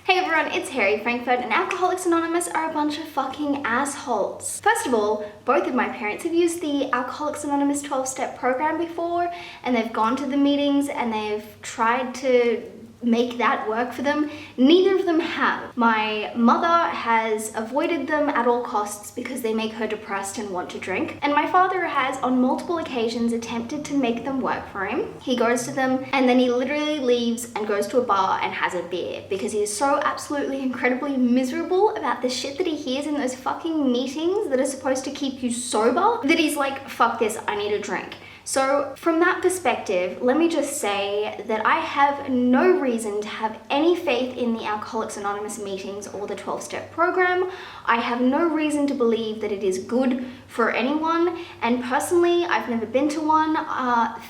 Hey everyone, it's Hairyfrankfurt and Alcoholics Anonymous are a bunch of fucking assholes. First of all, both of my parents have used the Alcoholics Anonymous 12-step program before, and they've gone to the meetings and they've tried to make that work for them. Neither of them have. My mother has avoided them at all costs because they make her depressed and want to drink. And my father has on multiple occasions attempted to make them work for him. He goes to them and then he literally leaves and goes to a bar and has a beer because he is so absolutely incredibly miserable about the shit that he hears in those fucking meetings that are supposed to keep you sober that he's like, fuck this, I need a drink. So from that perspective, let me just say that I have no reason to have any faith in the Alcoholics Anonymous meetings or the 12-step program. I have no reason to believe that it is good for anyone, and personally, I've never been to one.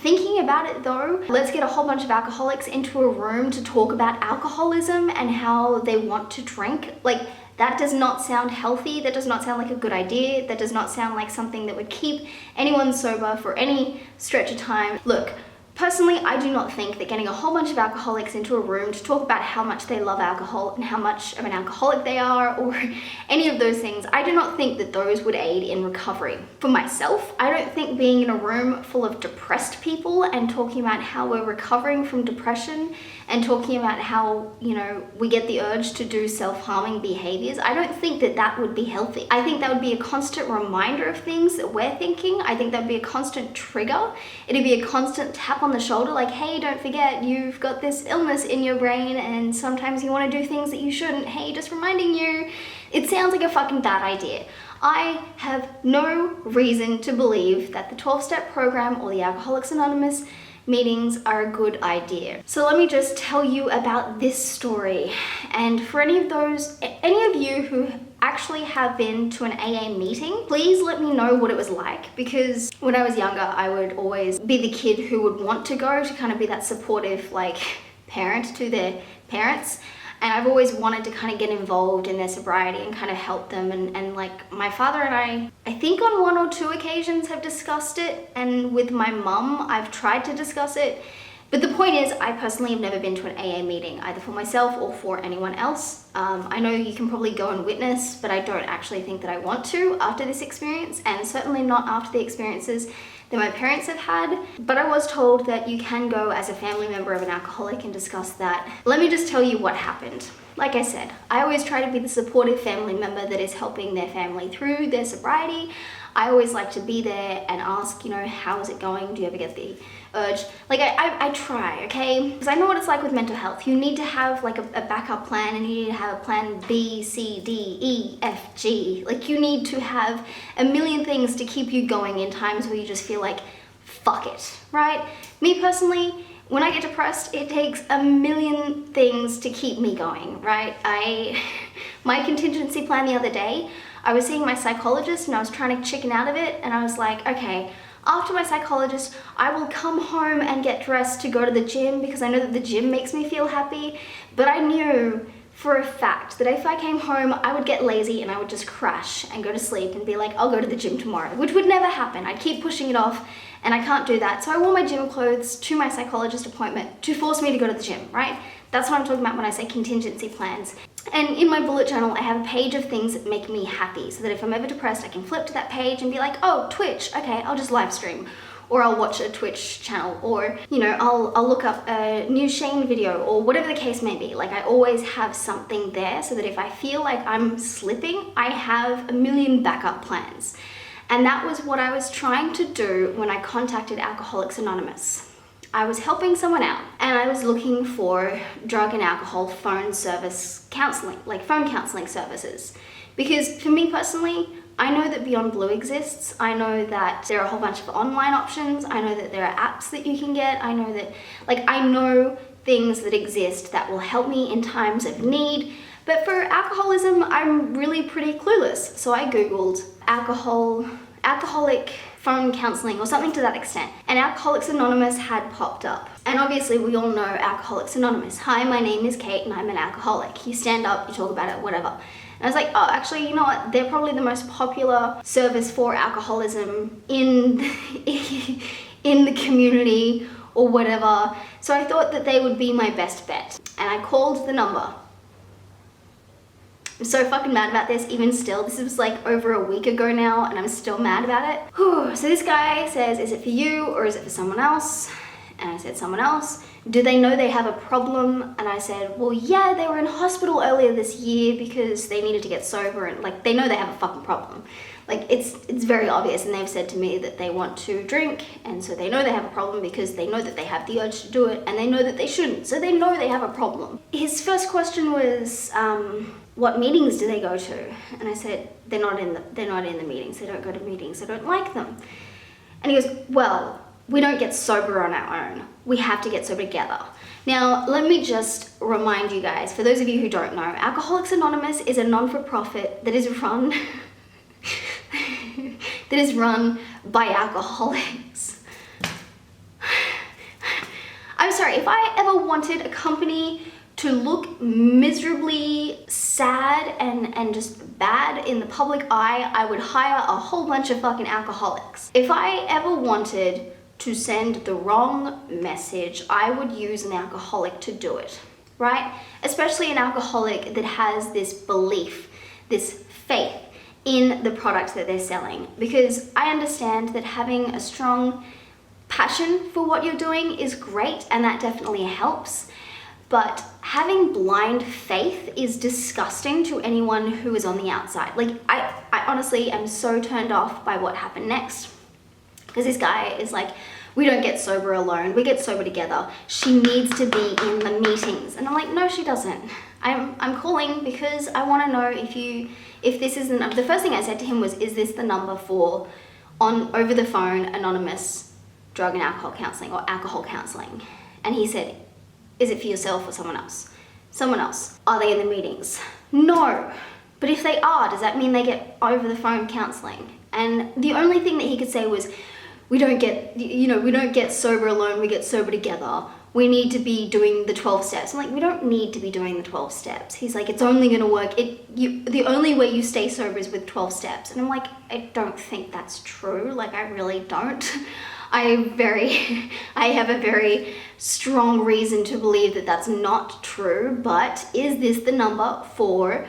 Thinking about it though, let's get a whole bunch of alcoholics into a room to talk about alcoholism and how they want to drink. Like, that does not sound healthy, that does not sound like a good idea, that does not sound like something that would keep anyone sober for any stretch of time. Look, personally, I do not think that getting a whole bunch of alcoholics into a room to talk about how much they love alcohol and how much of an alcoholic they are or any of those things, I do not think that those would aid in recovery. For myself, I don't think being in a room full of depressed people and talking about how we're recovering from depression and talking about how, you know, we get the urge to do self-harming behaviors, I don't think that that would be healthy. I think that would be a constant reminder of things that we're thinking. I think that would be a constant trigger. It'd be a constant tap on the shoulder like, hey, don't forget, you've got this illness in your brain and sometimes you want to do things that you shouldn't. Hey, just reminding you. It sounds like a fucking bad idea. I have no reason to believe that the 12-step program or the Alcoholics Anonymous meetings are a good idea. So let me just tell you about this story. And for any of you who actually have been to an AA meeting, please let me know what it was like, because when I was younger, I would always be the kid who would want to go to kind of be that supportive, like, parent to their parents. And I've always wanted to kind of get involved in their sobriety and kind of help them. And like my father and I think on one or two occasions have discussed it. And with my mum, I've tried to discuss it. But the point is, I personally have never been to an AA meeting, either for myself or for anyone else. I know you can probably go and witness, but I don't actually think that I want to after this experience, and certainly not after the experiences that my parents have had. But I was told that you can go as a family member of an alcoholic and discuss that. Let me just tell you what happened. Like I said, I always try to be the supportive family member that is helping their family through their sobriety. I always like to be there and ask, you know, how is it going? Do you ever get the urge? Like, I try, okay? Because I know what it's like with mental health. You need to have like a backup plan, and you need to have a plan B, C, D, E, F, G. Like, you need to have a million things to keep you going in times where you just feel like, fuck it, right? Me personally, when I get depressed, it takes a million things to keep me going, right? My contingency plan the other day, I was seeing my psychologist and I was trying to chicken out of it, and I was like, okay, after my psychologist, I will come home and get dressed to go to the gym because I know that the gym makes me feel happy. But I knew for a fact that if I came home, I would get lazy and I would just crash and go to sleep and be like, I'll go to the gym tomorrow, which would never happen. I'd keep pushing it off, and I can't do that. So I wore my gym clothes to my psychologist appointment to force me to go to the gym, right? That's what I'm talking about when I say contingency plans. And in my bullet journal, I have a page of things that make me happy, so that if I'm ever depressed, I can flip to that page and be like, oh, Twitch, okay, I'll just live stream. Or I'll watch a Twitch channel, or, you know, I'll look up a new Shane video, or whatever the case may be. Like, I always have something there so that if I feel like I'm slipping, I have a million backup plans. And that was what I was trying to do when I contacted Alcoholics Anonymous. I was helping someone out, and I was looking for drug and alcohol phone service counseling, like phone counseling services. Because for me personally, I know that Beyond Blue exists. I know that there are a whole bunch of online options. I know that there are apps that you can get. I know that, like, I know things that exist that will help me in times of need. But for alcoholism, I'm really pretty clueless. So I Googled alcoholic phone counseling or something to that extent, and Alcoholics Anonymous had popped up. And obviously we all know Alcoholics Anonymous. Hi, my name is Kate and I'm an alcoholic. You stand up, you talk about it, whatever. And I was like, oh, actually, you know what? They're probably the most popular service for alcoholism in the community or whatever. So I thought that they would be my best bet. And I called the number I'm so fucking mad about this, even still. This was like over a week ago now, and I'm still mad about it. Whew. So this guy says, is it for you or is it for someone else? And I said, someone else. Do they know they have a problem? And I said, well, yeah, they were in hospital earlier this year because they needed to get sober, and like, they know they have a fucking problem. Like, it's very obvious, and they've said to me that they want to drink, and so they know they have a problem because they know that they have the urge to do it, and they know that they shouldn't, so they know they have a problem. His first question was, what meetings do they go to? And I said, they're not in the meetings. They don't go to meetings. I don't like them. And he goes, well, we don't get sober on our own. We have to get sober together. Now, let me just remind you guys, for those of you who don't know, Alcoholics Anonymous is a non-for-profit that is run by alcoholics. I'm sorry, if I ever wanted a company to look miserably sad and just bad in the public eye, I would hire a whole bunch of fucking alcoholics. If I ever wanted to send the wrong message, I would use an alcoholic to do it, right? Especially an alcoholic that has this belief, this faith in the product that they're selling. Because I understand that having a strong passion for what you're doing is great, and that definitely helps. But having blind faith is disgusting to anyone who is on the outside. Like, I honestly am so turned off by what happened next. Because this guy is like, we don't get sober alone, we get sober together. She needs to be in the meetings. And I'm like, no, she doesn't. I'm calling because I want to know if this is the first thing I said to him was, is this the number for over the phone anonymous drug and alcohol counseling or alcohol counseling? And he said, is it for yourself or someone else? Someone else. Are they in the meetings? No. But if they are, does that mean they get over the phone counseling? And the only thing that he could say was, we don't get sober alone, we get sober together. We need to be doing the 12 steps. I'm like, we don't need to be doing the 12 steps. He's like, it's only gonna work. The only way you stay sober is with 12 steps. And I'm like, I don't think that's true. Like, I really don't. I have a very strong reason to believe that that's not true, but is this the number for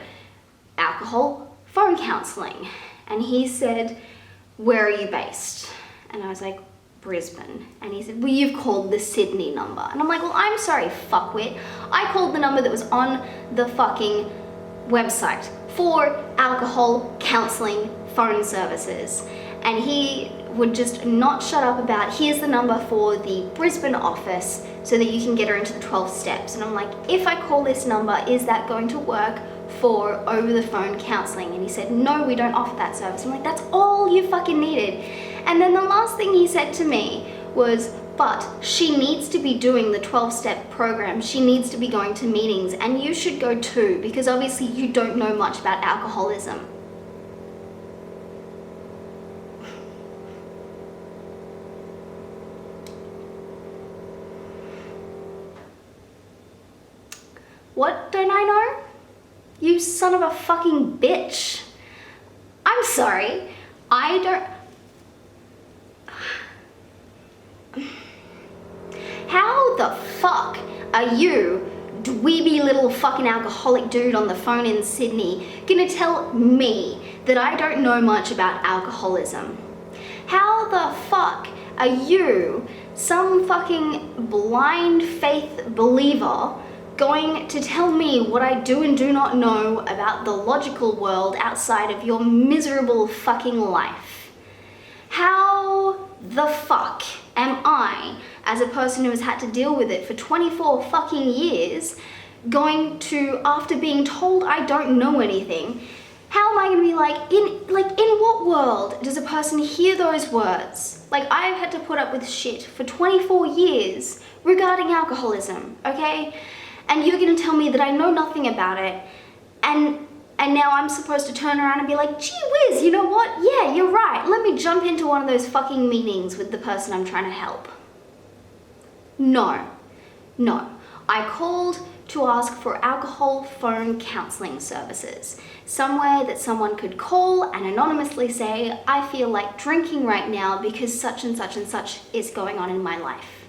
alcohol phone counseling? And he said, where are you based? And I was like, Brisbane. And he said, well, you've called the Sydney number. And I'm like, well, I'm sorry, fuckwit. I called the number that was on the fucking website for alcohol counseling phone services. And he would just not shut up about, here's the number for the Brisbane office so that you can get her into the 12 steps. And I'm like, if I call this number, is that going to work for over the phone counseling? And he said, no, we don't offer that service. I'm like, that's all you fucking needed. And then the last thing he said to me was, but she needs to be doing the 12-step program. She needs to be going to meetings, and you should go too, because obviously you don't know much about alcoholism. What don't I know? You son of a fucking bitch. I'm sorry. How the fuck are you, dweeby little fucking alcoholic dude on the phone in Sydney, gonna tell me that I don't know much about alcoholism? How the fuck are you, some fucking blind faith believer, going to tell me what I do and do not know about the logical world outside of your miserable fucking life? How the fuck am I, as a person who has had to deal with it for 24 fucking years, going to, after being told I don't know anything, how am I gonna be like, in what world does a person hear those words? Like, I've had to put up with shit for 24 years regarding alcoholism, okay? And you're gonna tell me that I know nothing about it, and now I'm supposed to turn around and be like, gee whiz, you know what? Yeah, you're right. Let me jump into one of those fucking meetings with the person I'm trying to help. No. I called to ask for alcohol phone counseling services. Somewhere that someone could call and anonymously say, I feel like drinking right now because such and such and such is going on in my life.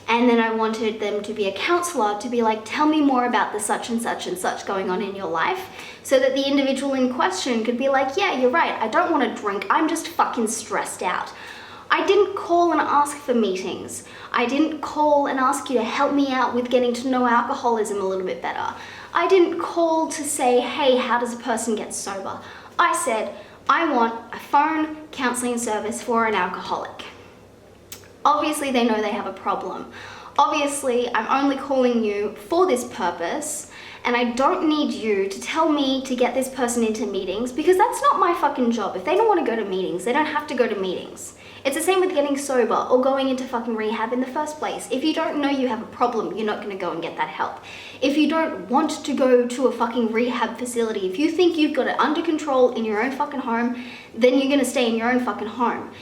And then I wanted them to be a counselor, to be like, tell me more about the such and such and such going on in your life, so that the individual in question could be like, yeah, you're right, I don't want to drink, I'm just fucking stressed out. I didn't call and ask for meetings. I didn't call and ask you to help me out with getting to know alcoholism a little bit better. I didn't call to say, hey, how does a person get sober? I said, I want a phone counseling service for an alcoholic. Obviously, they know they have a problem. Obviously, I'm only calling you for this purpose, and I don't need you to tell me to get this person into meetings, because that's not my fucking job. If they don't want to go to meetings, they don't have to go to meetings. It's the same with getting sober or going into fucking rehab in the first place. If you don't know you have a problem, you're not going to go and get that help. If you don't want to go to a fucking rehab facility, if you think you've got it under control in your own fucking home, then you're going to stay in your own fucking home.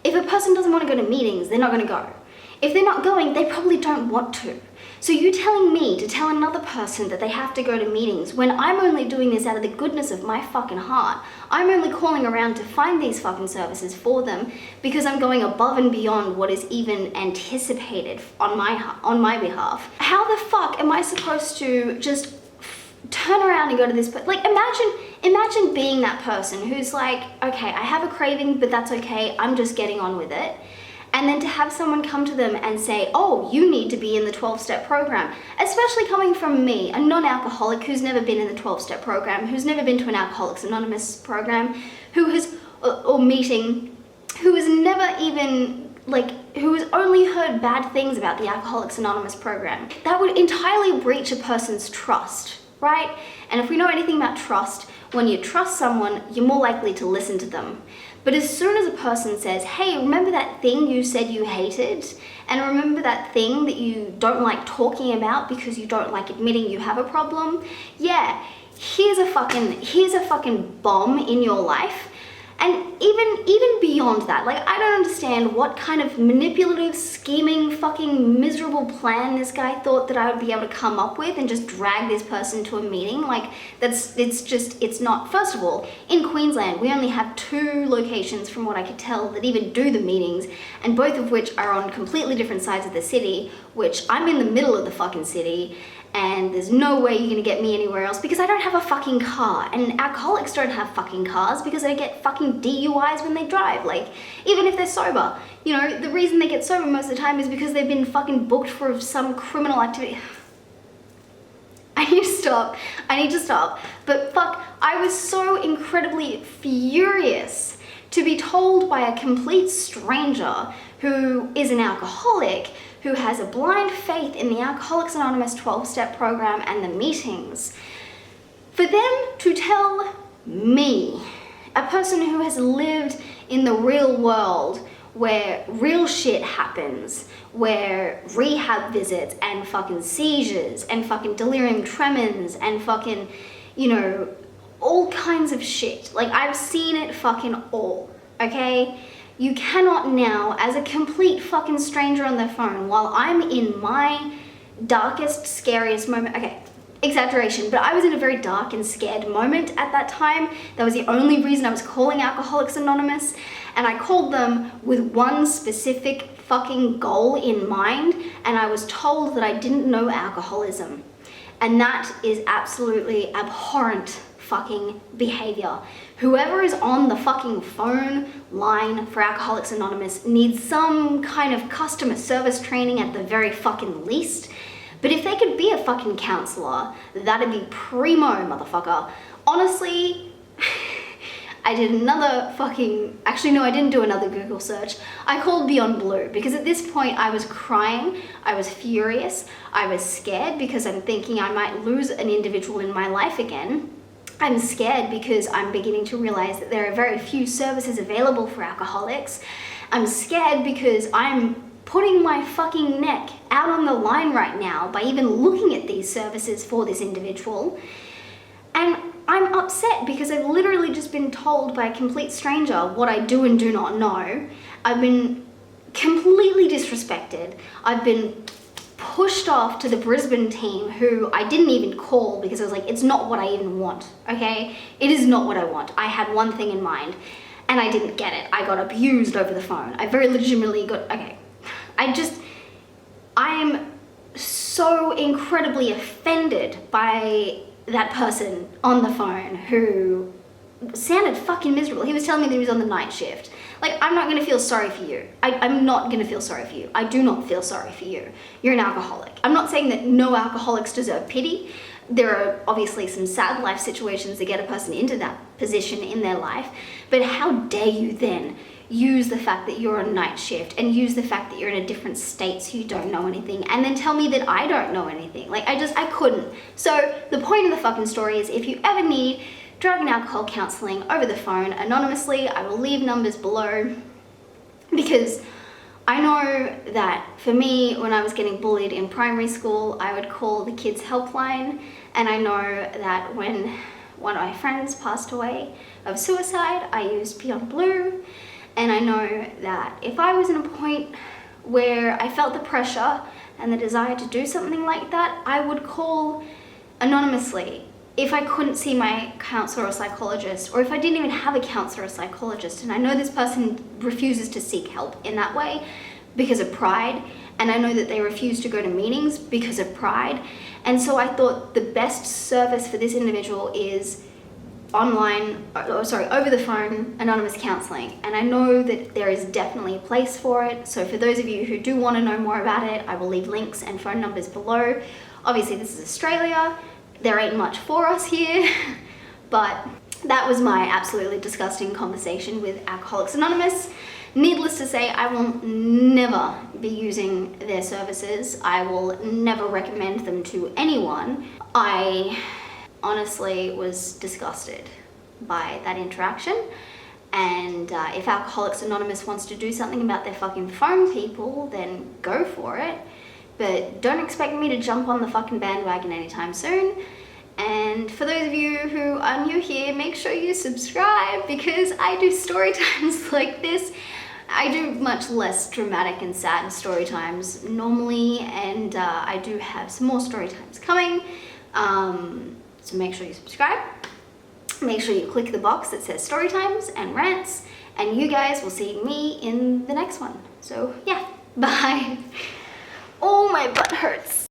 If a person doesn't want to go to meetings, they're not going to go. If they're not going, they probably don't want to. So you telling me to tell another person that they have to go to meetings when I'm only doing this out of the goodness of my fucking heart. I'm only calling around to find these fucking services for them because I'm going above and beyond what is even anticipated on my behalf. How the fuck am I supposed to just turn around and go to this place? Like, imagine being that person who's like, okay, I have a craving, but that's okay, I'm just getting on with it. And then to have someone come to them and say, oh, you need to be in the 12-step program, especially coming from me, a non-alcoholic who's never been in the 12-step program, who's never been to an Alcoholics Anonymous program, who has never even, who has only heard bad things about the Alcoholics Anonymous program. That would entirely breach a person's trust, right? And if we know anything about trust, when you trust someone, you're more likely to listen to them. But as soon as a person says, hey, remember that thing you said you hated? And remember that thing that you don't like talking about because you don't like admitting you have a problem? Yeah, here's a fucking bomb in your life. And even beyond that, like, I don't understand what kind of manipulative, scheming, fucking miserable plan this guy thought that I would be able to come up with and just drag this person to a meeting. Like, it's not. First of all, in Queensland, we only have 2 locations from what I could tell that even do the meetings, and both of which are on completely different sides of the city, which I'm in the middle of the fucking city, and there's no way you're gonna get me anywhere else because I don't have a fucking car. And alcoholics don't have fucking cars because they get fucking DUIs when they drive. Like, even if they're sober, you know, the reason they get sober most of the time is because they've been fucking booked for some criminal activity. I need to stop. But fuck, I was so incredibly furious to be told by a complete stranger who is an alcoholic, who has a blind faith in the Alcoholics Anonymous 12-step program and the meetings, for them to tell me, a person who has lived in the real world where real shit happens, where rehab visits and fucking seizures and fucking delirium tremens and fucking, you know, all kinds of shit. Like, I've seen it fucking all, okay? You cannot now, as a complete fucking stranger on the phone, while I'm in my darkest, scariest moment, okay, exaggeration, but I was in a very dark and scared moment at that time. That was the only reason I was calling Alcoholics Anonymous, and I called them with one specific fucking goal in mind, and I was told that I didn't know alcoholism. And that is absolutely abhorrent fucking behavior. Whoever is on the fucking phone line for Alcoholics Anonymous needs some kind of customer service training at the very fucking least. But if they could be a fucking counselor, that'd be primo, motherfucker. Honestly, I did another fucking, actually no, I didn't do another Google search. I called Beyond Blue because at this point I was crying, I was furious, I was scared because I'm thinking I might lose an individual in my life again. I'm scared because I'm beginning to realize that there are very few services available for alcoholics. I'm scared because I'm putting my fucking neck out on the line right now by even looking at these services for this individual. And I'm upset because I've literally just been told by a complete stranger what I do and do not know. I've been completely disrespected. I've been pushed off to the Brisbane team, who I didn't even call because I was like, it's not what I even want, okay? It is not what I want. I had one thing in mind and I didn't get it. I got abused over the phone. I very legitimately got, okay. I'm so incredibly offended by that person on the phone who sounded fucking miserable. He was telling me that he was on the night shift. Like, I'm not gonna feel sorry for you. I'm not gonna feel sorry for you. I do not feel sorry for you. You're an alcoholic. I'm not saying that no alcoholics deserve pity. There are obviously some sad life situations that get a person into that position in their life, but how dare you then use the fact that you're on night shift and use the fact that you're in a different state so you don't know anything, and then tell me that I don't know anything. Like, I couldn't. So the point of the fucking story is, if you ever need drug and alcohol counseling over the phone anonymously, I will leave numbers below, because I know that for me, when I was getting bullied in primary school, I would call the kids helpline, and I know that when one of my friends passed away of suicide, I used Beyond Blue, and I know that if I was in a point where I felt the pressure and the desire to do something like that, I would call anonymously. If I couldn't see my counselor or psychologist, or if I didn't even have a counselor or psychologist, and I know this person refuses to seek help in that way because of pride, and I know that they refuse to go to meetings because of pride, and so I thought the best service for this individual is over the phone, anonymous counseling. And I know that there is definitely a place for it. So for those of you who do want to know more about it, I will leave links and phone numbers below. Obviously, this is Australia. There ain't much for us here, but that was my absolutely disgusting conversation with Alcoholics Anonymous. Needless to say, I will never be using their services. I will never recommend them to anyone. I honestly was disgusted by that interaction, and if Alcoholics Anonymous wants to do something about their fucking phone people, then go for it. But don't expect me to jump on the fucking bandwagon anytime soon. And for those of you who are new here, make sure you subscribe, because I do story times like this. I do much less dramatic and sad story times normally, and I do have some more story times coming. So make sure you subscribe. Make sure you click the box that says story times and rants, and you guys will see me in the next one. So yeah, bye. Oh, my butt hurts.